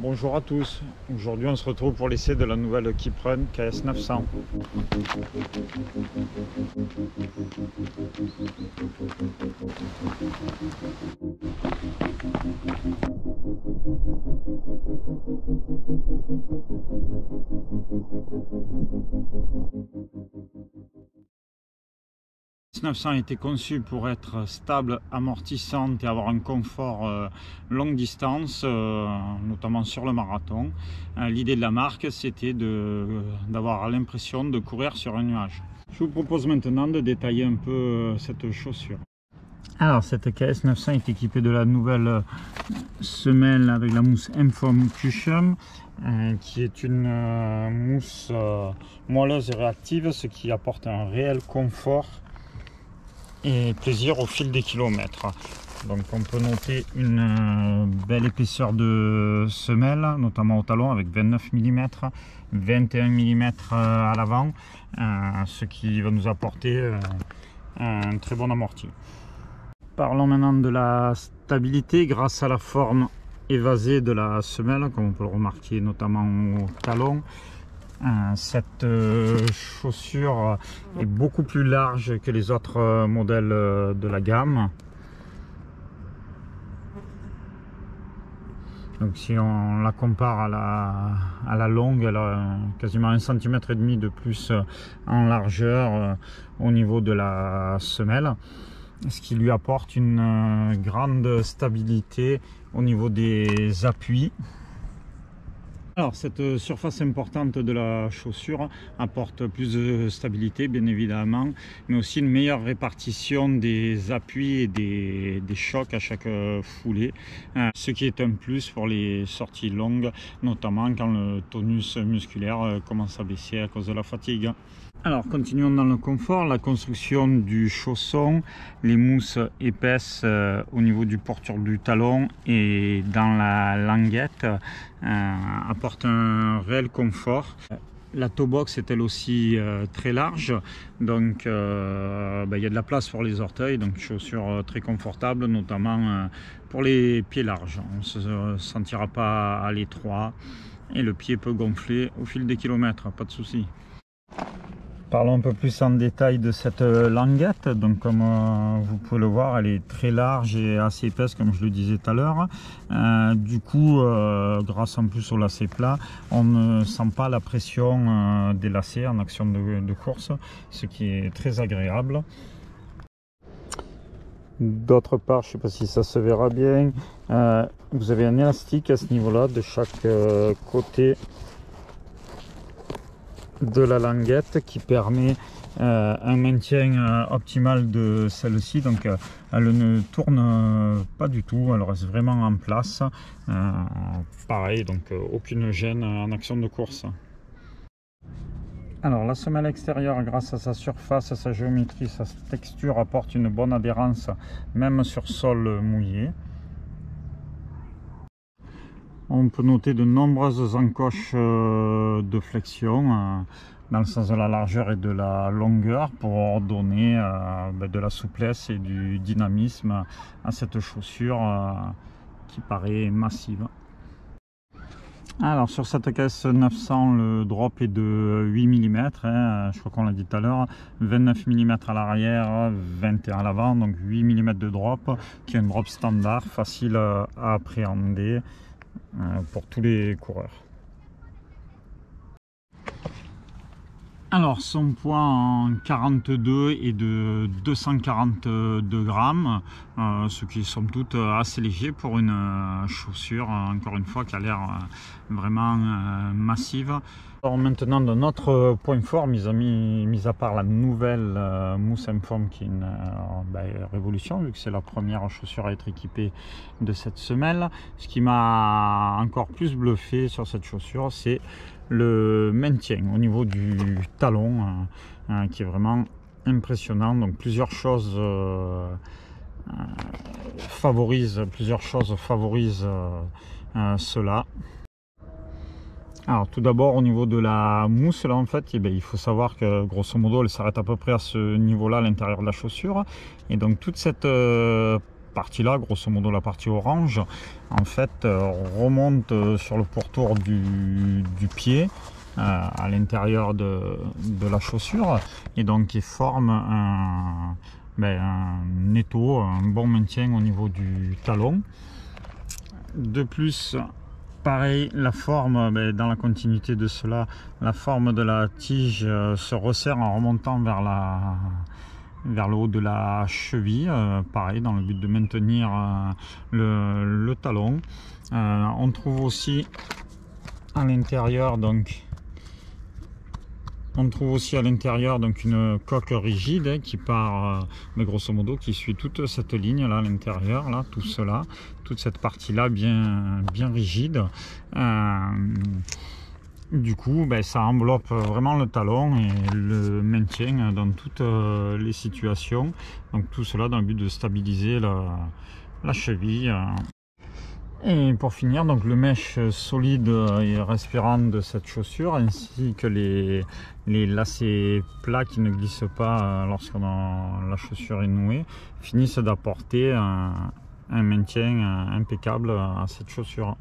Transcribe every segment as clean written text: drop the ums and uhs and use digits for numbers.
Bonjour à tous, aujourd'hui on se retrouve pour l'essai de la nouvelle Keeprun KS 900. KS 900 a été conçu pour être stable, amortissante et avoir un confort longue distance, notamment sur le marathon. L'idée de la marque, c'était d'avoir l'impression de courir sur un nuage. Je vous propose maintenant de détailler un peu cette chaussure. Alors, cette KS 900 est équipée de la nouvelle semelle avec la mousse M-Foam Cushion, qui est une mousse moelleuse et réactive, ce qui apporte un réel confort et plaisir au fil des kilomètres. Donc on peut noter une belle épaisseur de semelle, notamment au talon avec 29 mm, 21 mm à l'avant, ce qui va nous apporter un très bon amorti. Parlons maintenant de la stabilité grâce à la forme évasée de la semelle, comme on peut le remarquer notamment au talon. Cette chaussure est beaucoup plus large que les autres modèles de la gamme. Donc si on la compare à la longue, elle a quasiment 1,5 cm de plus en largeur au niveau de la semelle, ce qui lui apporte une grande stabilité au niveau des appuis. Alors cette surface importante de la chaussure apporte plus de stabilité bien évidemment, mais aussi une meilleure répartition des appuis et des chocs à chaque foulée, ce qui est un plus pour les sorties longues, notamment quand le tonus musculaire commence à baisser à cause de la fatigue. Alors continuons dans le confort, la construction du chausson, les mousses épaisses au niveau du porture du talon et dans la languette apportent un réel confort. La toe box est elle aussi très large, donc il y a de la place pour les orteils, donc chaussure très confortable, notamment pour les pieds larges. On ne se sentira pas à l'étroit et le pied peut gonfler au fil des kilomètres, pas de souci. Parlons un peu plus en détail de cette languette. Donc comme vous pouvez le voir, elle est très large et assez épaisse comme je le disais tout à l'heure. Du coup, grâce en plus au lacet plat, on ne sent pas la pression des lacets en action de course, ce qui est très agréable. D'autre part, je ne sais pas si ça se verra bien, vous avez un élastique à ce niveau-là de chaque côté de la languette qui permet un maintien optimal de celle-ci. Donc elle ne tourne pas du tout, elle reste vraiment en place, pareil, donc aucune gêne en action de course. Alors la semelle extérieure, grâce à sa surface, à sa géométrie, sa texture, apporte une bonne adhérence même sur sol mouillé. On peut noter de nombreuses encoches de flexion dans le sens de la largeur et de la longueur pour donner de la souplesse et du dynamisme à cette chaussure qui paraît massive. Alors sur cette KS 900, le drop est de 8 mm, je crois qu'on l'a dit tout à l'heure, 29 mm à l'arrière, 21 à l'avant, donc 8 mm de drop, qui est un drop standard, facile à appréhender pour tous les coureurs. Alors son poids en 42 est de 242 grammes, ce qui est somme toute assez léger pour une chaussure, encore une fois, qui a l'air vraiment massive. Alors maintenant, de notre point fort, mis à part la nouvelle mousse M-Foam qui est une révolution, vu que c'est la première chaussure à être équipée de cette semelle, ce qui m'a encore plus bluffé sur cette chaussure, c'est le maintien au niveau du talon qui est vraiment impressionnant. Donc plusieurs choses favorisent cela. Alors tout d'abord au niveau de la mousse là, en fait, il faut savoir que grosso modo elle s'arrête à peu près à ce niveau là à l'intérieur de la chaussure, et donc toute cette partie là, grosso modo la partie orange, en fait remonte sur le pourtour du pied à l'intérieur de la chaussure, et donc qui forme un étau, un bon maintien au niveau du talon. De plus, pareil, la forme, dans la continuité de cela, la forme de la tige se resserre en remontant vers le haut de la cheville, pareil, dans le but de maintenir le talon. On trouve aussi à l'intérieur une coque rigide qui part, grosso modo, qui suit toute cette ligne là à l'intérieur, là, tout cela, toute cette partie là bien rigide. Du coup, ça enveloppe vraiment le talon et le maintient dans toutes les situations. Donc tout cela dans le but de stabiliser la cheville. Et pour finir, donc le mesh solide et respirant de cette chaussure, ainsi que les lacets plats qui ne glissent pas lorsque la chaussure est nouée, finissent d'apporter un maintien impeccable à cette chaussure.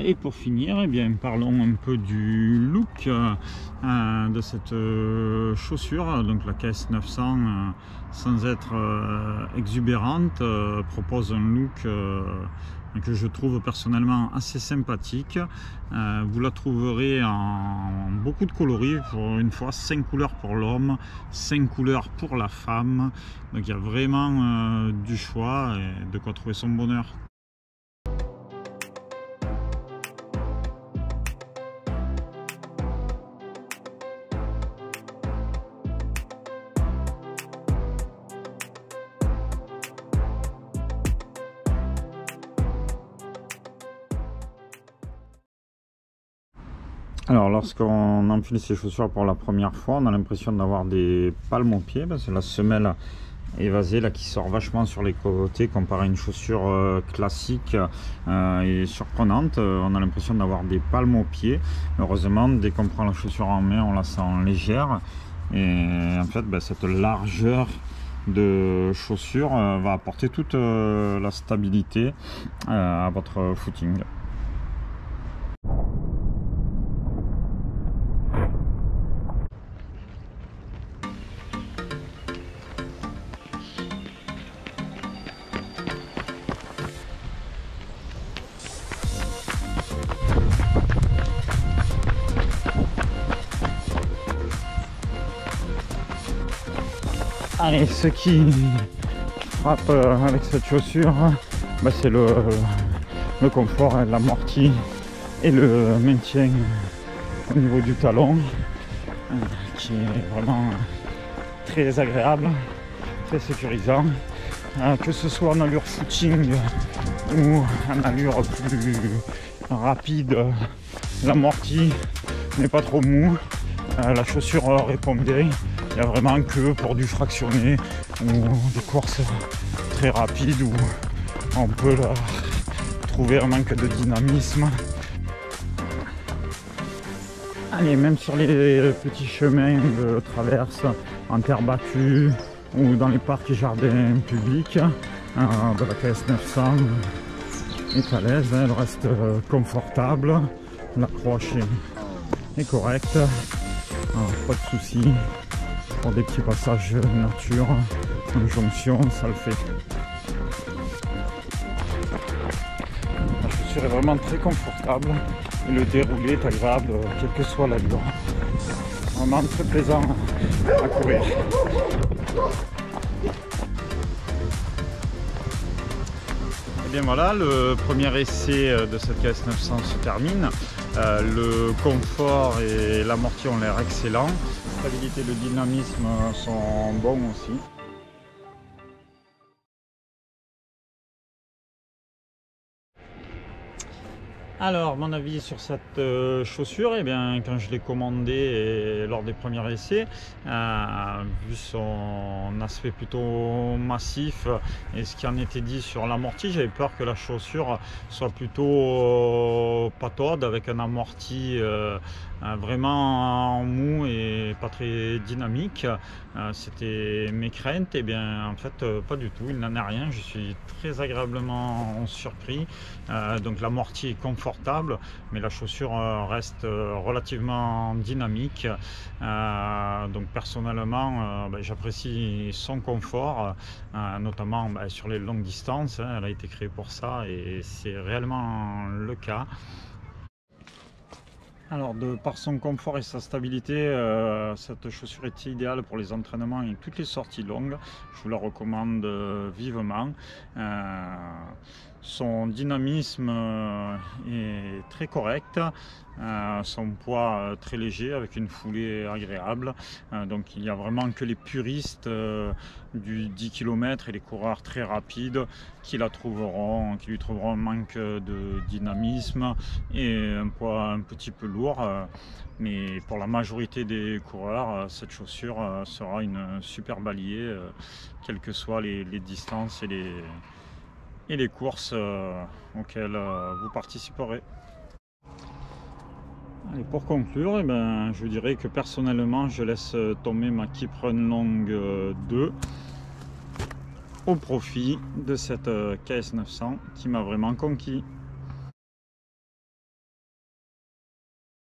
Et pour finir, parlons un peu du look de cette chaussure. Donc la KS 900, sans être exubérante, propose un look que je trouve personnellement assez sympathique. Vous la trouverez en beaucoup de coloris, pour une fois 5 couleurs pour l'homme, 5 couleurs pour la femme. Donc il y a vraiment du choix et de quoi trouver son bonheur. Alors lorsqu'on enfile ces chaussures pour la première fois, on a l'impression d'avoir des palmes aux pieds, parce que la semelle évasée là qui sort vachement sur les côtés comparé à une chaussure classique et surprenante. On a l'impression d'avoir des palmes aux pieds. Heureusement, dès qu'on prend la chaussure en main, on la sent légère, et en fait cette largeur de chaussure va apporter toute la stabilité à votre footing. Allez, ce qui frappe avec cette chaussure, c'est le confort, l'amorti et le maintien au niveau du talon, qui est vraiment très agréable, très sécurisant, que ce soit en allure footing ou en allure plus rapide. L'amorti n'est pas trop mou, la chaussure répond bien. Il n'y a vraiment que pour du fractionné ou des courses très rapides où on peut trouver un manque de dynamisme. Allez, même sur les petits chemins de traverse en terre battue ou dans les parcs et jardins publics de la KS 900 est à l'aise, elle reste confortable, l'accroche est correcte, pas de soucis. Pour des petits passages nature, en jonction, ça le fait. La chaussure est vraiment très confortable et le déroulé est agréable, quelle que soit l'allure. Vraiment très plaisant à courir. Et bien voilà, le premier essai de cette KS 900 se termine. Le confort et l'amorti ont l'air excellents. La stabilité et le dynamisme sont bons aussi. Alors, mon avis sur cette chaussure, quand je l'ai commandée lors des premiers essais, vu son aspect plutôt massif et ce qui en était dit sur l'amorti, j'avais peur que la chaussure soit plutôt pataude avec un amorti vraiment mou et pas très dynamique. C'était mes craintes, et bien en fait pas du tout, il n'en est rien. Je suis très agréablement surpris. Donc l'amorti est confortable, mais la chaussure reste relativement dynamique. Donc personnellement j'apprécie son confort, notamment sur les longues distances, hein. Elle a été créée pour ça et c'est réellement le cas. Alors, de par son confort et sa stabilité, cette chaussure est idéale pour les entraînements et toutes les sorties longues. Je vous la recommande vivement. Son dynamisme est très correct, son poids très léger avec une foulée agréable. Donc il n'y a vraiment que les puristes du 10 km et les coureurs très rapides qui lui trouveront un manque de dynamisme et un poids un petit peu lourd. Mais pour la majorité des coureurs, cette chaussure sera une superbe alliée, quelles que soient les distances et les courses auxquelles vous participerez. Et pour conclure, je dirais que personnellement, je laisse tomber ma Keep Run Long 2 au profit de cette KS 900 qui m'a vraiment conquis.